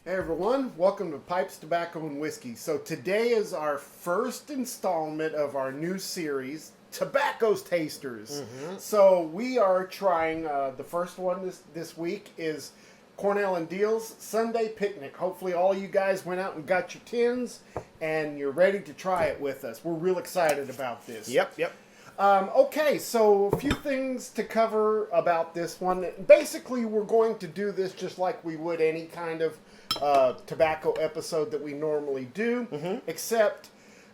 Hey everyone, welcome to Pipes, Tobacco, and Whiskey. So today is our first installment of our new series, Tobacco's Tasters. So we are trying, the first one this week is Cornell Diehl's Sunday Picnic. Hopefully all you guys went out and got your tins and you're ready to try it with us. We're real excited about this. Yep. Okay, so a few things to cover about this one. Basically, we're going to do this just like we would any kind of tobacco episode that we normally do, except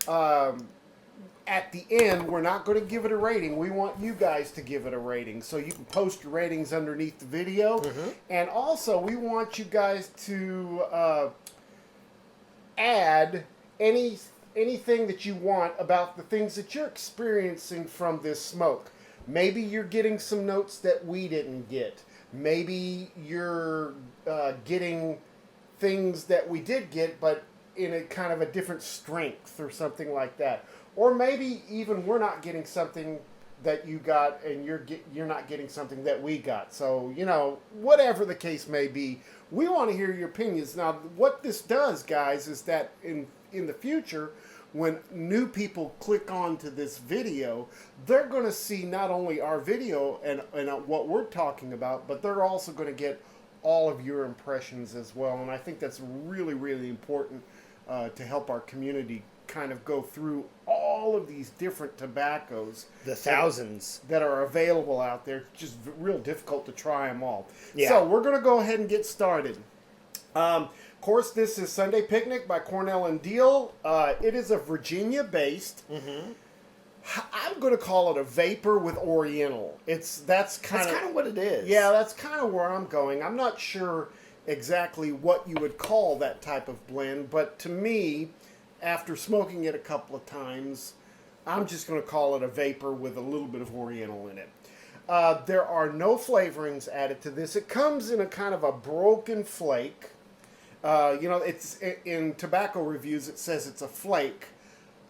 at the end, we're not going to give it a rating. We want you guys to give it a rating. So you can post your ratings underneath the video. And also, we want you guys to add anything that you want about the things that you're experiencing from this smoke. Maybe you're getting some notes that we didn't get. Maybe you're getting things that we did get, but in a kind of a different strength or something like that. Or maybe even we're not getting something that you got and you're not getting something that we got. So, whatever the case may be, we want to hear your opinions. Now, what this does, guys, is that in the future, when new people click onto this video, they're going to see not only our video and what we're talking about, but they're also going to get all of your impressions as well. And I think that's really, really important to help our community kind of go through all of these different tobaccos. The thousands that are available out there. It's just real difficult to try them all. Yeah. So we're going to go ahead and get started. Of course, this is Sunday Picnic by Cornell Diehl. It is a Virginia-based. I'm going to call it a vapor with Oriental. That's kind of what it is. Yeah, that's kind of where I'm going. I'm not sure exactly what you would call that type of blend, but to me, after smoking it a couple of times, I'm just going to call it a vapor with a little bit of Oriental in it. There are no flavorings added to this. It comes in a kind of a broken flake. It's in tobacco reviews. It says it's a flake,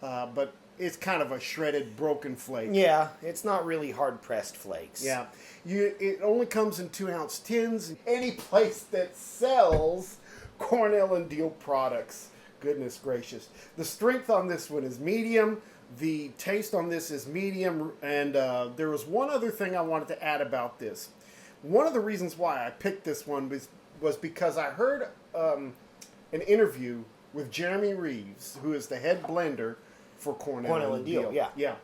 but it's kind of a shredded, broken flake. Yeah, it's not really hard-pressed flakes. Yeah, it only comes in 2-ounce tins. Any place that sells Cornell Diehl products. Goodness gracious. The strength on this one is medium. The taste on this is medium. And there was one other thing I wanted to add about this. One of the reasons why I picked this one was because I heard an interview with Jeremy Reeves, who is the head blender for Cornell Diehl. Yeah.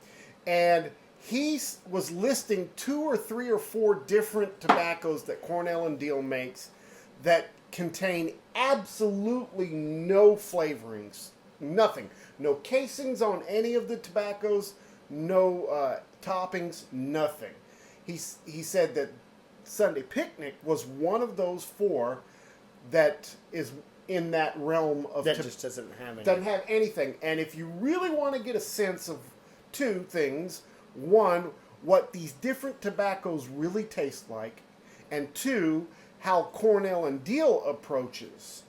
And he was listing 2 or 3 or 4 different tobaccos that Cornell Diehl makes that contain absolutely no flavorings, nothing, no casings on any of the tobaccos, no toppings, nothing. He said that Sunday Picnic was one of those 4 that is in that realm of that just doesn't have anything. And if you really want to get a sense of 2 things, 1, what these different tobaccos really taste like, and 2, how Cornell Diehl approaches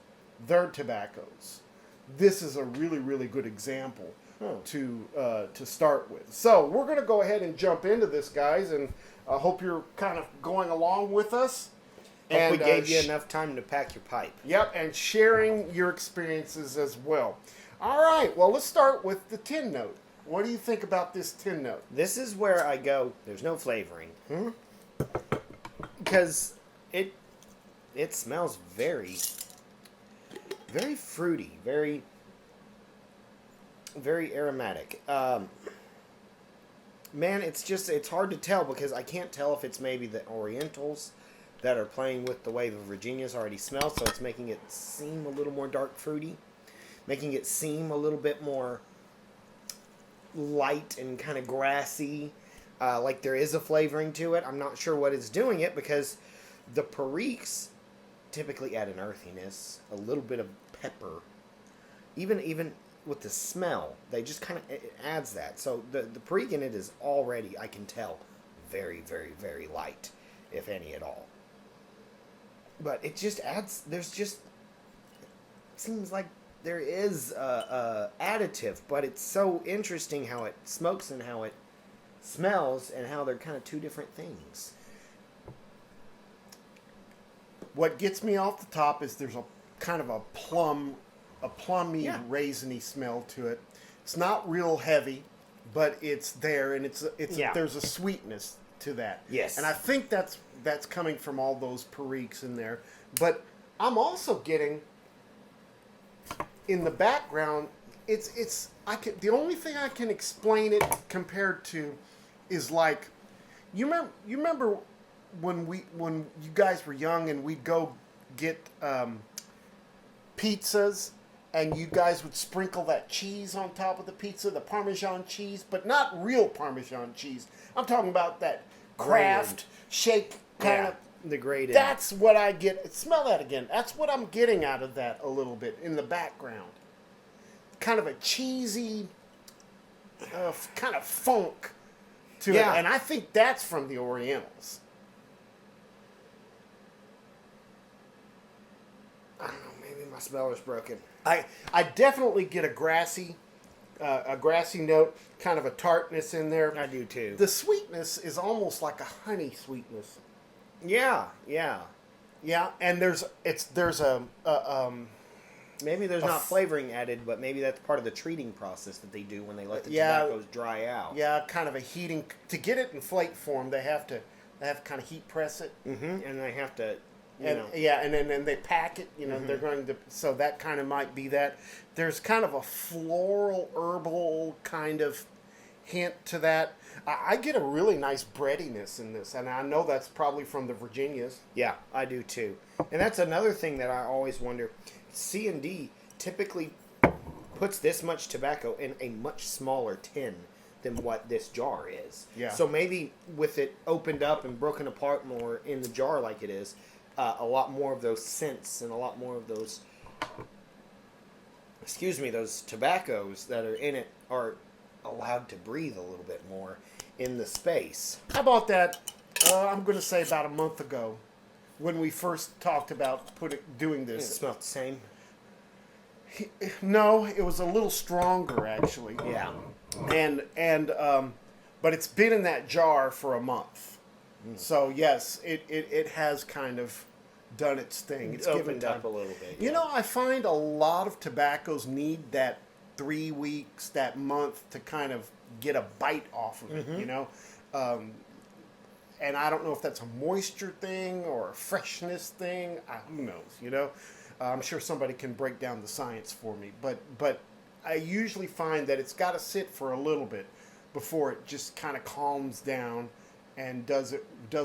their tobaccos. This is a really, really good example to start with. So we're going to go ahead and jump into this, guys, and I hope you're kind of going along with us. And we gave you enough time to pack your pipe. Yep, and sharing your experiences as well. All right, well, let's start with the tin note. What do you think about this tin note? This is where I go, there's no flavoring. Because it smells very, very fruity, very, very aromatic. Man, it's hard to tell because I can't tell if it's maybe the Orientals that are playing with the way the Virginias already smell, so it's making it seem a little more dark fruity, making it seem a little bit more light and kind of grassy, like there is a flavoring to it. I'm not sure what is doing it because the Periques typically add an earthiness, a little bit of pepper, even with the smell, they just kind of, it adds that. So the Perique in it is already, I can tell, very, very, very light, if any at all. But it just adds, it seems like there is a additive, but it's so interesting how it smokes and how it smells and how they're kind of 2 different things. What gets me off the top is there's a kind of a plummy, Yeah. raisiny smell to it. It's not real heavy, but it's there, and Yeah. there's a sweetness to that. Yes. And I think that's coming from all those Periques in there. But I'm also getting in the background. The only thing I can explain it compared to is like you remember when you guys were young and we'd go get pizzas, and you guys would sprinkle that cheese on top of the pizza, the Parmesan cheese, but not real Parmesan cheese. I'm talking about that Kraft shake kind of. The grated. That's what I get. Smell that again. That's what I'm getting out of that a little bit in the background. Kind of a cheesy, kind of funk to it. And I think that's from the Orientals. I don't know. Maybe my smeller's broken. I definitely get a grassy note, kind of a tartness in there. I do too. The sweetness is almost like a honey sweetness. Yeah. Yeah, and there's a Maybe there's not flavoring added, but maybe that's part of the treating process that they do when they let the tobaccos dry out. Yeah, kind of a heating to get it in flake form. They have to kind of heat press it. Mm-hmm. And they have to. And then they pack it. They're going to. So that kind of might be that. There's kind of a floral, herbal kind of hint to that. I get a really nice breadiness in this, and I know that's probably from the Virginias. Yeah, I do too. And that's another thing that I always wonder. C&D typically puts this much tobacco in a much smaller tin than what this jar is. Yeah. So maybe with it opened up and broken apart more in the jar like it is, a lot more of those scents and a lot more of those, those tobaccos that are in it are allowed to breathe a little bit more in the space. How about that? I'm going to say about a month ago, when we first talked about doing It this. smelled the same. No, it was a little stronger actually. Yeah. But it's been in that jar for a month. So yes, it has kind of done its thing. It's opened given up a little bit. You know, I find a lot of tobaccos need that 3 weeks, that month to kind of get a bite off of it. And I don't know if that's a moisture thing or a freshness thing. Who knows? I'm sure somebody can break down the science for me. But I usually find that it's got to sit for a little bit before it just kind of calms down and does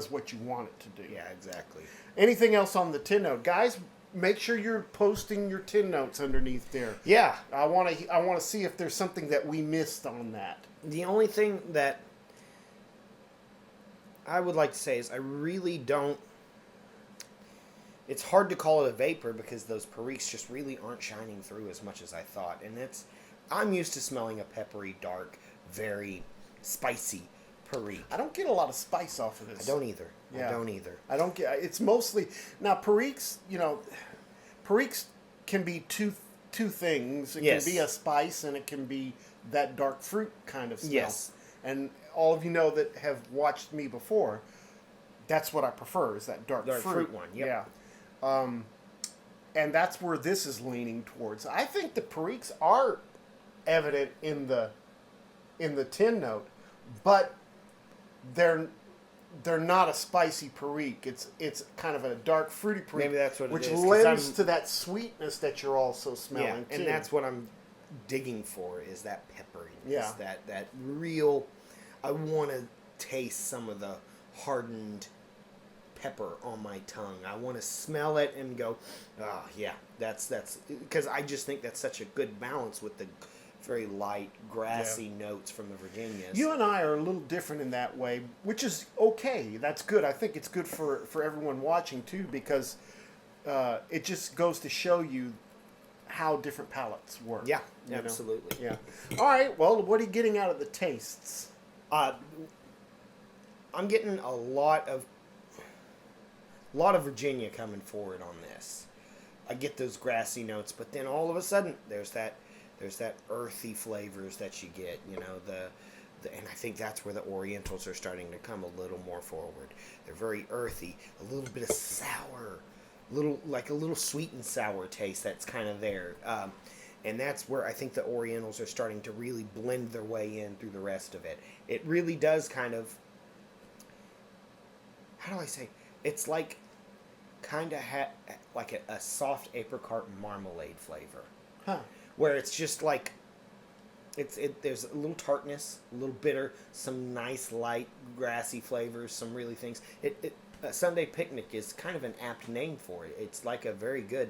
what you want it to do. Yeah, exactly. Anything else on the tin note, guys? Make sure you're posting your tin notes underneath there. Yeah. I want to see if there's something that we missed on that. The only thing that I would like to say is I really don't. It's hard to call it a vapor because those Periques just really aren't shining through as much as I thought. And I'm used to smelling a peppery, dark, very spicy Perique. I don't get a lot of spice off of this. I don't either. Yeah. I don't either. I don't get. It's mostly now Periques. Periques can be two things. It Yes. can be a spice and it can be that dark fruit kind of smell. Yes. And all of you know that have watched me before, that's what I prefer is that dark fruit one. Yep. Yeah. And that's where this is leaning towards. I think the Periques are evident in the tin note, but they're not a spicy Perique. It's kind of a dark fruity Perique. Maybe that's what which it is, 'cause lends I'm- to that sweetness that you're also smelling. Yeah, and too. that's what I'm digging for is that pepperiness. Yeah. That real. I want to taste some of the hardened pepper on my tongue. I want to smell it and go, yeah, that's because I just think that's such a good balance with the very light, grassy notes from the Virginias. You and I are a little different in that way, which is okay. That's good. I think it's good for everyone watching too, because it just goes to show you how different palates work. Yeah, you know? absolutely. Yeah. All right. Well, what are you getting out of the tastes? I'm getting a lot of Virginia coming forward on this. I get those grassy notes, but then all of a sudden there's that earthy flavors that you get, and I think that's where the Orientals are starting to come a little more forward. They're very earthy, a little bit of sour like a little sweet and sour taste that's kind of there. And that's where I think the Orientals are starting to really blend their way in through the rest of it. It really does kind of, how do I say? It's like kind of like a soft apricot marmalade flavor. Huh. Where it's just like there's a little tartness, a little bitter, some nice light grassy flavors, some really things. A Sunday picnic is kind of an apt name for it. It's like a very good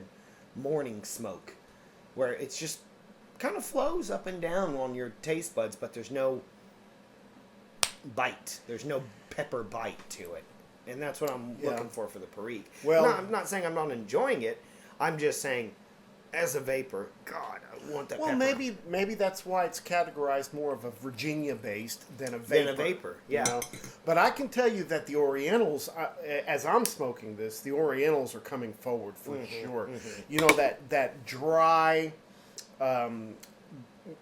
morning smoke, where it's just kind of flows up and down on your taste buds, but there's no bite. There's no pepper bite to it, and that's what I'm looking for the Perique. Well, I'm not saying I'm not enjoying it. I'm just saying, as a vapor, God, I want that. Well, pepper. maybe that's why it's categorized more of a Virginia-based than a vapor. Yeah. You know? But I can tell you that the Orientals, as I'm smoking this, the Orientals are coming forward for sure. Mm-hmm. You know, that dry,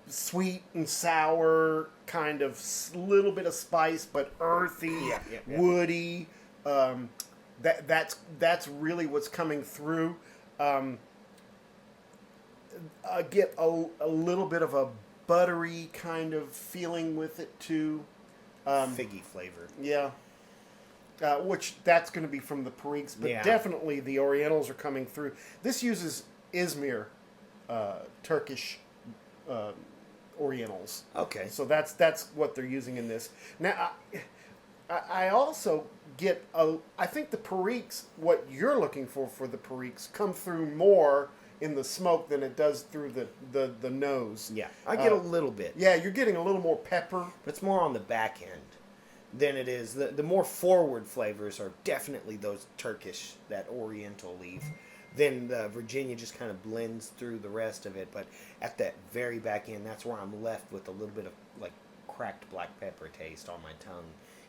sweet and sour kind of little bit of spice, but earthy, woody. That's really what's coming through. I get a little bit of a buttery kind of feeling with it too. Figgy flavor. Yeah. Which that's going to be from the Periques, but definitely the Orientals are coming through. This uses Izmir Turkish Orientals. Okay. So that's what they're using in this. Now, I also get I think the Periques, what you're looking for the Periques, come through more in the smoke than it does through the nose. Yeah, I get a little bit. Yeah, you're getting a little more pepper. But it's more on the back end than it is. The more forward flavors are definitely those Turkish, that Oriental leaf. Then the Virginia just kind of blends through the rest of it. But at that very back end, that's where I'm left with a little bit of like cracked black pepper taste on my tongue.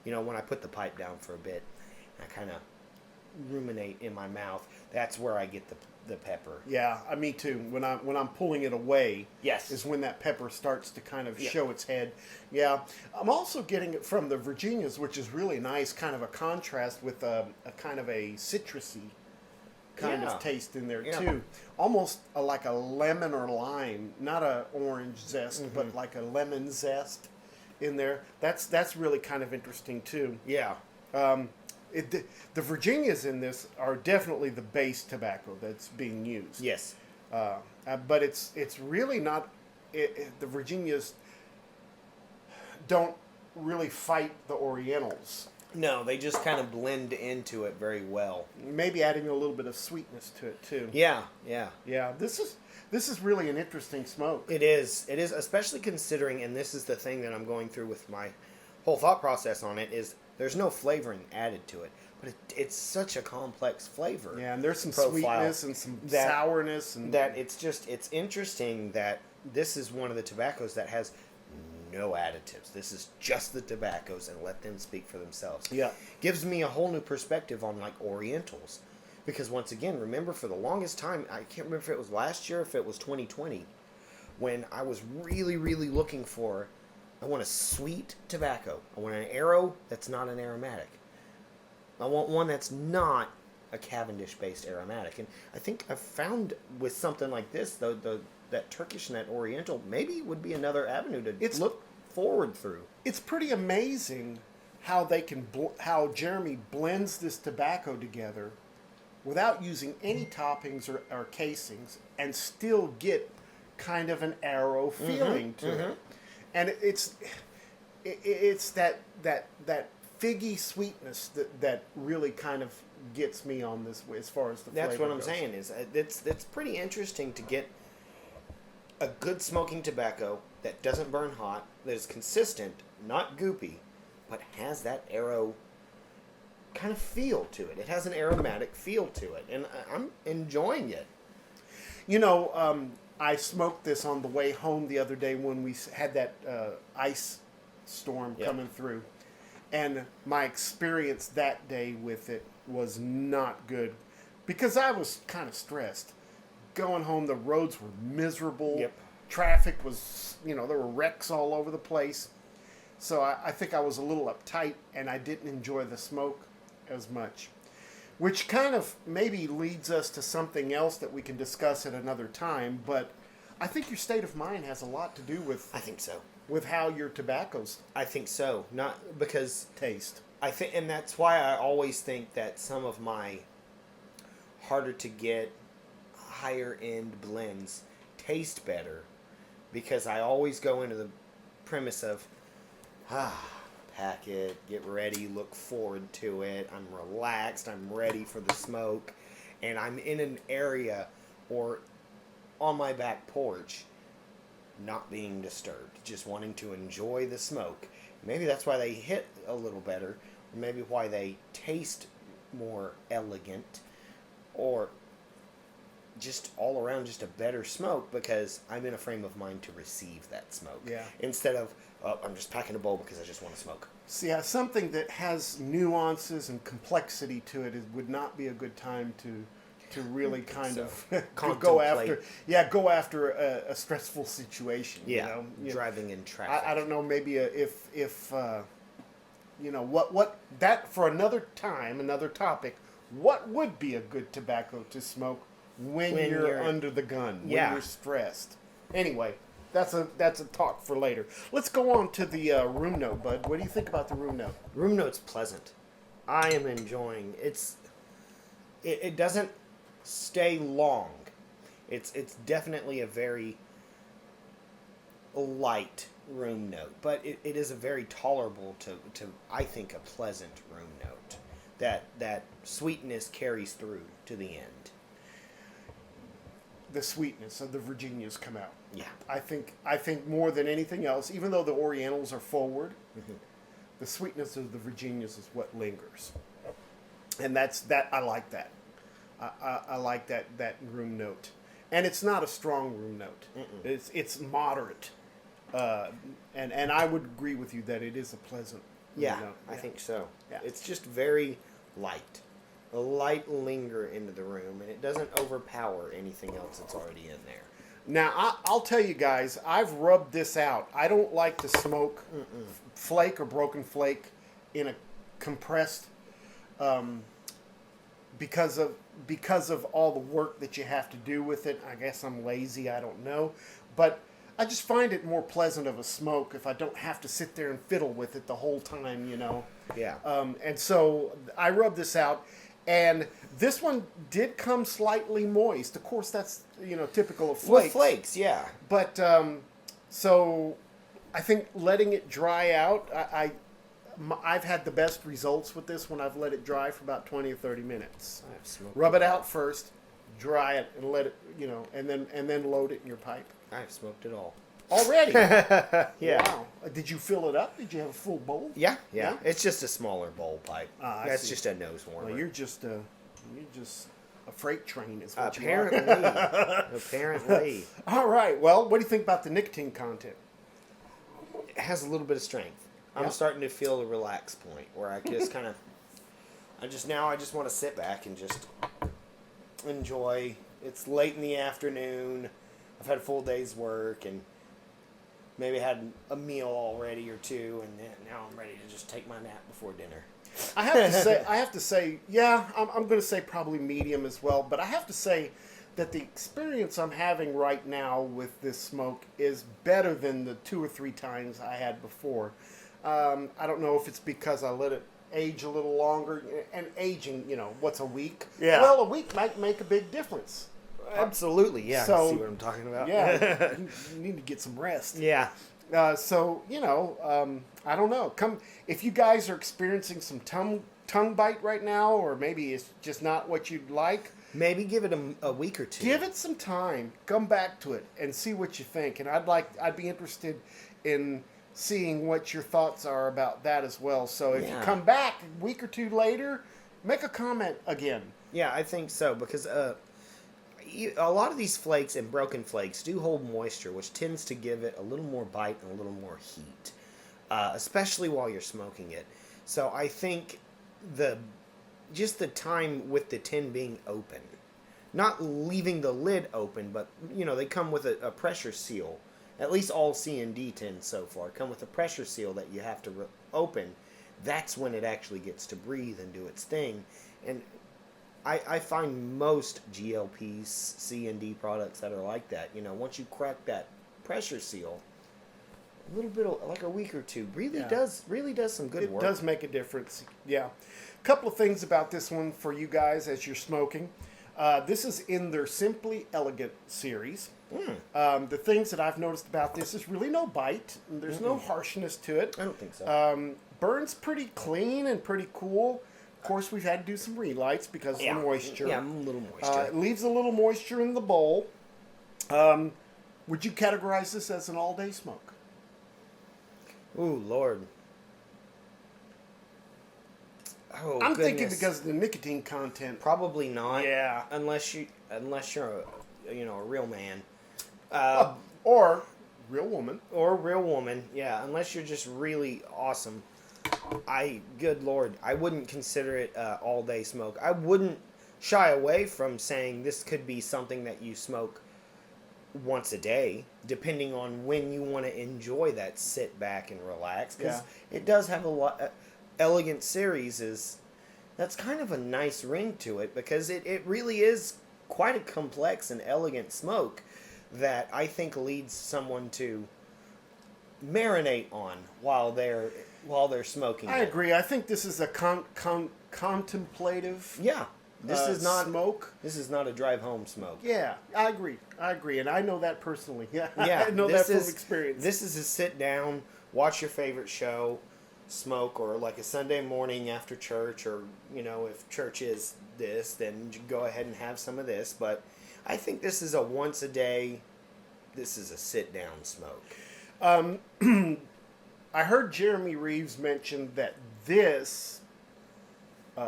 You know, when I put the pipe down for a bit, I kind of ruminate in my mouth. That's where I get the pepper. Yeah, me too. When I'm pulling it away, yes, is when that pepper starts to kind of show its head. Yeah, I'm also getting it from the Virginias, which is really nice, kind of a contrast with a kind of a citrusy kind of taste in there too. Almost like a lemon or lime, not a orange zest, but like a lemon zest in there. That's really kind of interesting too. Yeah. The Virginias in this are definitely the base tobacco that's being used. Yes. But it's really not. The Virginias don't really fight the Orientals. No, they just kind of blend into it very well. Maybe adding a little bit of sweetness to it too. Yeah. This is really an interesting smoke. It is, especially considering, and this is the thing that I'm going through with my whole thought process on it, is there's no flavoring added to it, but it's such a complex flavor. Yeah, and there's some sweetness and some sourness, and that it's interesting that this is one of the tobaccos that has no additives. This is just the tobaccos, and let them speak for themselves. Yeah, gives me a whole new perspective on like Orientals, because once again, remember, for the longest time, I can't remember if it was last year, if it was 2020, when I was really looking for, I want a sweet tobacco. I want an arrow that's not an aromatic. I want one that's not a Cavendish-based aromatic. And I think I've found with something like this, that Turkish and that Oriental maybe would be another avenue to look forward through. It's pretty amazing how they can how Jeremy blends this tobacco together without using any toppings or casings, and still get kind of an arrow feeling to it. And it's that figgy sweetness that really kind of gets me on this as far as the flavor That's what I'm goes. saying, is it's pretty interesting to get a good smoking tobacco that doesn't burn hot, that is consistent, not goopy, but has that arrow kind of feel to it. It has an aromatic feel to it, and I'm enjoying it. You know, I smoked this on the way home the other day when we had that ice storm coming through. And my experience that day with it was not good, because I was kind of stressed. Going home, the roads were miserable. Yep. Traffic was, there were wrecks all over the place. So I think I was a little uptight, and I didn't enjoy the smoke as much. Which kind of maybe leads us to something else that we can discuss at another time, but I think your state of mind has a lot to do with I think so. with how your tobaccos I think so. Not because taste. I think, and that's why I always think that some of my harder to get, higher end blends taste better, because I always go into the premise of, pack it, get ready, look forward to it. I'm relaxed. I'm ready for the smoke, and I'm in an area or on my back porch, not being disturbed, just wanting to enjoy the smoke. Maybe that's why they hit a little better, or maybe why they taste more elegant, or just all around just a better smoke, because I'm in a frame of mind to receive that smoke. Yeah. Instead of, oh, I'm just packing a bowl because I just want to smoke. So yeah, something that has nuances and complexity to it would not be a good time to really kind of to go after. Yeah, go after a stressful situation. Yeah, you know? Driving in traffic. I don't know. Maybe if you know what that for another time, another topic. What would be a good tobacco to smoke when you're under the gun, when you're stressed? Anyway, that's a talk for later. Let's go on to the room note, bud. What do you think about the room note? Room note's pleasant. I am enjoying it doesn't stay long. It's definitely a very light room note, but it is a very tolerable to I think a pleasant room note. That sweetness carries through to the end. The sweetness of the Virginias come out. Yeah. I think more than anything else, even though the Orientals are forward, the sweetness of the Virginias is what lingers. And I like that. I like that room note. And it's not a strong room note. It's moderate. And I would agree with you that it is a pleasant room note. I think so. Yeah. It's just very light. A light linger into the room, and it doesn't overpower anything else that's already in there. Now, I'll tell you guys, I've rubbed this out. I don't like to smoke flake or broken flake in a compressed, because of all the work that you have to do with it. I guess I'm lazy, I don't know. But I just find it more pleasant of a smoke if I don't have to sit there and fiddle with it the whole time, you know. Yeah. And so I rubbed this out. And this one did come slightly moist. Of course, that's, typical of flakes. With flakes, yeah. But, so I think letting it dry out, I've had the best results with this when I've let it dry for about 20 or 30 minutes. Rub it out first, dry it, and let it, and then load it in your pipe. I've smoked it all. Already? Yeah. Wow. Did you fill it up? Did you have a full bowl? Yeah. It's just a smaller bowl pipe. That's see. just a nose warmer. Well, you're just a freight train is what Apparently. you are. Apparently. All right. Well, what do you think about the nicotine content? It has a little bit of strength. I'm starting to feel the relax point where I just kind of, I just want to sit back and just enjoy. It's late in the afternoon. I've had a full day's work and maybe had a meal already or two, and now I'm ready to just take my nap before dinner. I have to say, yeah, I'm going to say probably medium as well, but I have to say that the experience I'm having right now with this smoke is better than the 2 or 3 times I had before. I don't know if it's because I let it age a little longer, and aging, what's a week? Yeah. Well, a week might make a big difference. Absolutely, yeah. So, see what I'm talking about? Yeah, you need to get some rest. Yeah. So, I don't know. If you guys are experiencing some tongue bite right now, or maybe it's just not what you'd like. Maybe give it a week or two. Give it some time. Come back to it and see what you think. And I'd be interested in seeing what your thoughts are about that as well. So if you come back a week or two later, make a comment again. Yeah, I think so, because a lot of these flakes and broken flakes do hold moisture, which tends to give it a little more bite and a little more heat, especially while you're smoking it. So I think the time with the tin being open, not leaving the lid open, but they come with a pressure seal. At least all C&D tins so far come with a pressure seal that you have to open. That's when it actually gets to breathe and do its thing. And I find most GLPs, C&D products that are like that. Once you crack that pressure seal, a little bit of, like a week or two, really does some good work. It does make a difference. Yeah. A couple of things about this one for you guys as you're smoking. This is in their Simply Elegant series. The things that I've noticed about this is really no bite. There's no harshness to it. I don't think so. Burns pretty clean and pretty cool. Of course, we've had to do some relights because of the moisture. Yeah, a little moisture. It leaves a little moisture in the bowl. Would you categorize this as an all-day smoke? Ooh, Lord. Oh, I'm goodness. thinking because of the nicotine content. Probably not. Yeah. Unless you're a real man. Or real woman. Or real woman. Yeah. Unless you're just really awesome. Good Lord, I wouldn't consider it all day smoke. I wouldn't shy away from saying this could be something that you smoke once a day, depending on when you want to enjoy that sit back and relax. Because it does have a lot. Elegant series that's kind of a nice ring to it, because it really is quite a complex and elegant smoke that I think leads someone to marinate on while they're smoking. I agree. I think this is a contemplative. Yeah, this is not smoke. This is not a drive home smoke. Yeah, I agree, and I know that personally. Yeah, Yeah, I know that from experience. This is a sit down, watch your favorite show, smoke, or like a Sunday morning after church, or if church is this, then you go ahead and have some of this. But I think this is a once a day. This is a sit down smoke. I heard Jeremy Reeves mention that this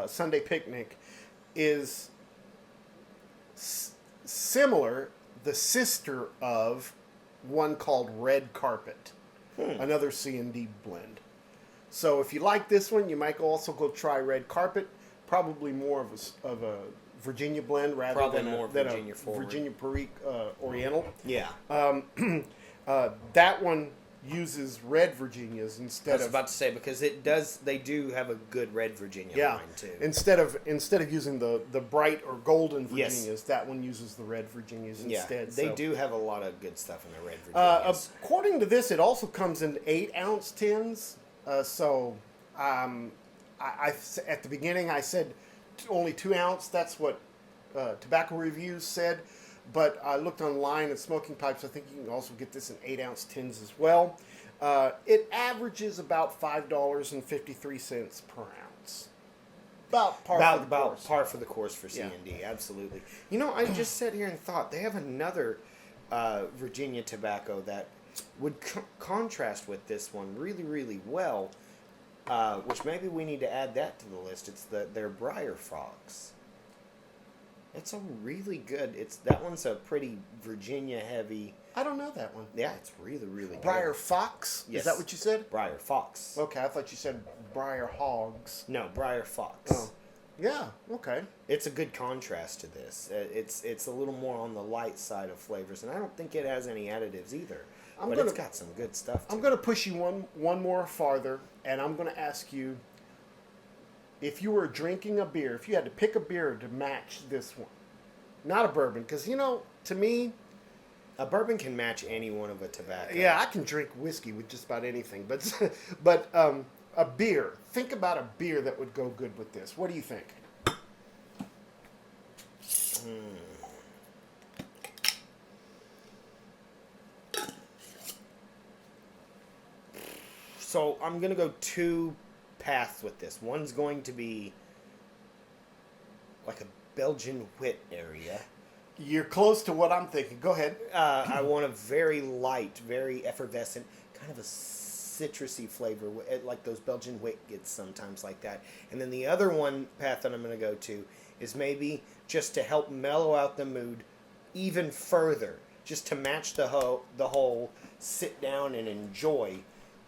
Sunday Picnic is similar, the sister of one called Red Carpet, another C&D blend. So if you like this one, you might also go try Red Carpet. Probably more of a Virginia blend rather than a Virginia Perique Oriental. Yeah. That one uses red Virginias instead of. I was about to say, because they do have a good red Virginia line too. Instead of using the bright or golden Virginias, that one uses the red Virginias instead. They do have a lot of good stuff in the red Virginias. According to this, it also comes in 8-ounce tins. I at the beginning I said only 2 ounce. That's what Tobacco Reviews said. But I looked online at smoking pipes. I think you can also get this in 8-ounce tins as well. It averages about $5.53 per ounce. About par for the course for C&D. Yeah. Absolutely. I just sat here and thought they have another Virginia tobacco that would contrast with this one really, really well. Which maybe we need to add that to the list. It's their Briar Fox. It's a really good. That one's a pretty Virginia heavy. I don't know that one. Yeah, it's really, really good. Briar Fox? Yes. Is that what you said? Briar Fox. Okay, I thought you said Briar Hogs. No, Briar Fox. Oh. Yeah, okay. It's a good contrast to this. It's a little more on the light side of flavors, and I don't think it has any additives either. But it's got some good stuff. I'm going to push you one more farther, and I'm going to ask you, if you were drinking a beer, if you had to pick a beer to match this one, not a bourbon, because, to me... A bourbon can match any one of a tobacco. Yeah, I can drink whiskey with just about anything, but a beer. Think about a beer that would go good with this. What do you think? So I'm going to go 2 paths with this. One's going to be like a Belgian wheat area. You're close to what I'm thinking. Go ahead. I want a very light, very effervescent, kind of a citrusy flavor, like those Belgian wheat gets sometimes like that. And then the other path that I'm going to go to is maybe just to help mellow out the mood even further, just to match the whole sit down and enjoy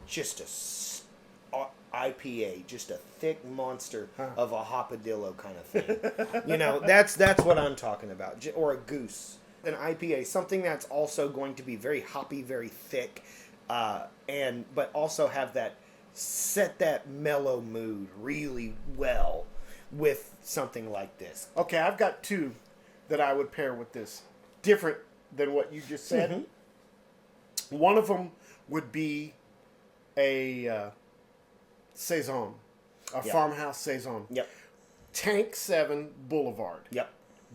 just a IPA, just a thick monster of a hopadillo kind of thing. That's what I'm talking about. Or a goose. An IPA, something that's also going to be very hoppy, very thick, but also have set that mellow mood really well. with something like this. Okay, I've got two that I would pair with this. Different than what you just said. Mm-hmm. One of them would be a Saison, a Yep. farmhouse Saison. Yep. Tank 7 Boulevard. Yep.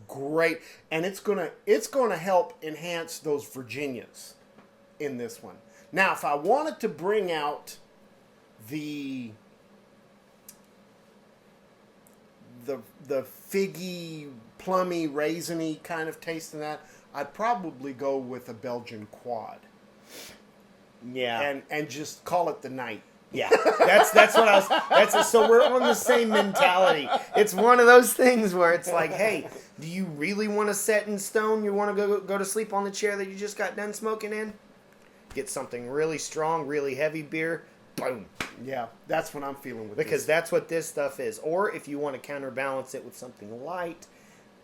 Great, and it's gonna help enhance those Virginias in this one. Now, if I wanted to bring out the figgy, plummy, raisiny kind of taste in that, I'd probably go with a Belgian quad. Yeah. And just call it the night. Yeah, that's what I was. So we're on the same mentality. It's one of those things where it's like, hey, do you really want to set in stone? You want to go to sleep on the chair that you just got done smoking in? Get something really strong, really heavy beer. Boom. Yeah, that's what I'm feeling with Because this. that's what this stuff is. Or if you want to counterbalance it with something light,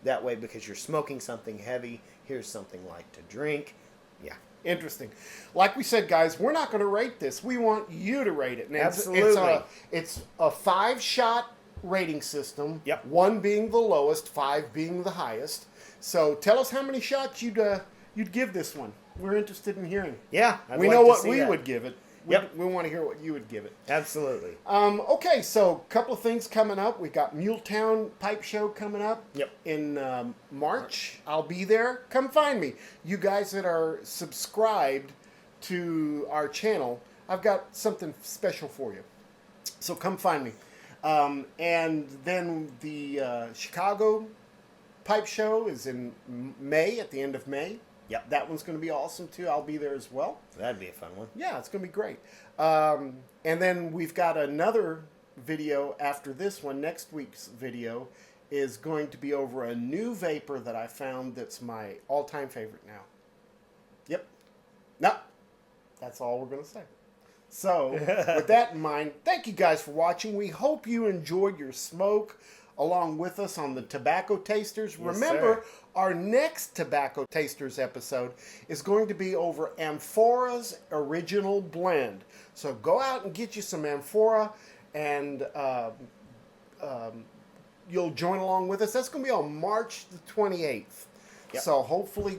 that way because you're smoking something heavy, here's something light to drink. Yeah. Interesting. Like we said, guys, we're not going to rate this. We want you to rate it. And Absolutely. It's a 5-shot rating system. Yep. 1 being the lowest, 5 being the highest. So tell us how many shots you'd give this one. We're interested in hearing. Yeah. We know what we would give it. Yep. We want to hear what you would give it. Absolutely. Okay, so a couple of things coming up. We got Muletown Pipe Show coming up. Yep. In March. I'll be there. Come find me. You guys that are subscribed to our channel, I've got something special for you. So come find me. And then the Chicago Pipe Show is in May, at the end of May. Yep. That one's going to be awesome too. I'll be there as well. That'd be a fun one. Yeah, it's going to be great. And then we've got another video after this one. Next week's video is going to be over a new vapor that I found that's my all-time favorite now. Yep. No, that's all we're going to say. So, with that in mind, thank you guys for watching. We hope you enjoyed your smoke along with us on the Tobacco Tasters. Yes, Remember, sir. our next Tobacco Tasters episode is going to be over Amphora's Original Blend. So go out and get you some Amphora, and you'll join along with us. That's going to be on March the 28th. Yep. So hopefully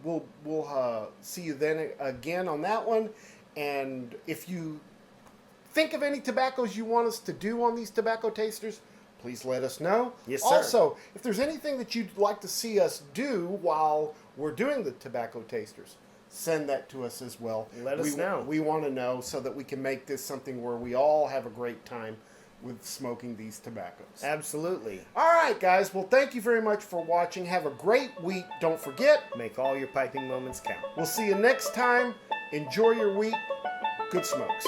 we'll see you then again on that one. And if you think of any tobaccos you want us to do on these Tobacco Tasters, please let us know. Yes, sir. Also, if there's anything that you'd like to see us do while we're doing the Tobacco Tasters, send that to us as well. Let us know. We want to know so that we can make this something where we all have a great time with smoking these tobaccos. Absolutely. All right, guys. Well, thank you very much for watching. Have a great week. Don't forget, Make all your piping moments count. we'll see you next time. Enjoy your week. Good smokes.